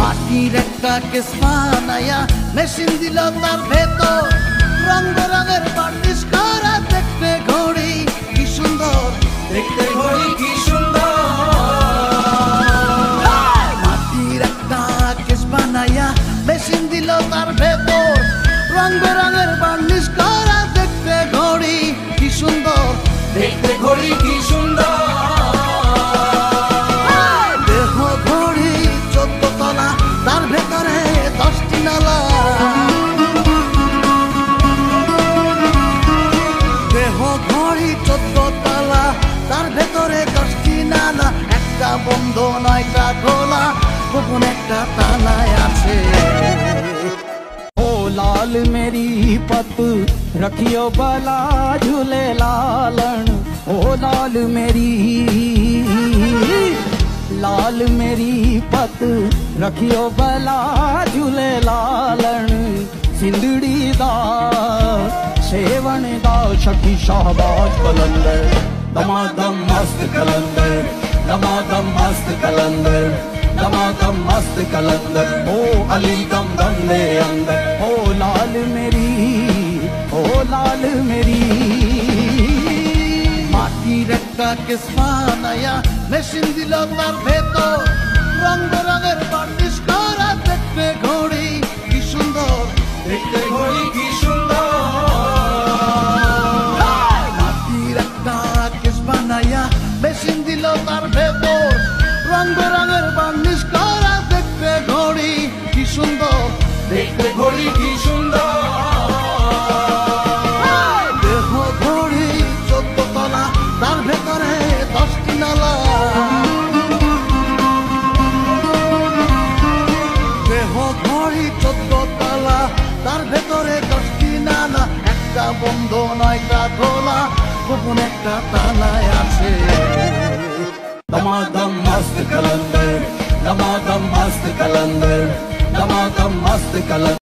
মাটির একটা কেস বানায়া মেশিন দিল তার ভেতর, রং বেরঙের বার্নিশ করা, দেখতে ঘড়ি কি সুন্দর, দেখতে ঘড়ি কি সুন্দর। মাটির একটা কেস বানায়া মেশিন দিল তার ভেতর, রং বেরঙের বার্নিশ করা, দেখতে ঘড়ি কি সুন্দর, দেখতে ঘড়ি কি সুন্দর। দেহ ঘড়ি 14 তলা, তার ভেতরে 10টি নালা। দেহ ঘড়ি 14 তলা, তার ভেতরে 10টি নালা, একটা বন্ধ 9টা খোলা, গোপন একটা তালায় আছে। ओ लाल मेरी पत रखियो बला झूले लालन, ओ लाल मेरी पत रखियो बला झूले लालन। सिंदड़ी दा सेवन दा शकी शाहबाज कलंदर, दमादम मस्त कलंदर, दमादम मस्त कलंदर, दमादम मस्त कलंदर। ओ अली दम दम दे अंदर, ओ लाल मेरी, ओ लाल मेरी। মাটির একটা কেস বানায়া মেশিন দিল তার ভেতর, রং বেরঙের বার্নিশ করা, দেখতে ঘড়ি কি সুন্দর, দেখতে ঘড়ি কি সুন্দর। মাটির একটা কেস বানায়া মেশিন দিল তার ভেতর, রং বেরঙের বার্নিশ করা, দেখতে ঘড়ি কি সুন্দর, দেখতে ঘড়ি কি সুন্দর। দেহ ঘড়ি 14 তলা, তার ভেতরে 10টি নালা। দেহ ঘড়ি 14 তলা, তার ভেতরে 10টি নালা, একটা বন্ধ 9টা খোলা, গোপন একটা তালায় আছে। दमादम मस्त कलंदर, दमादम मस्त कलंदर, दमादम मस्त कलंदर।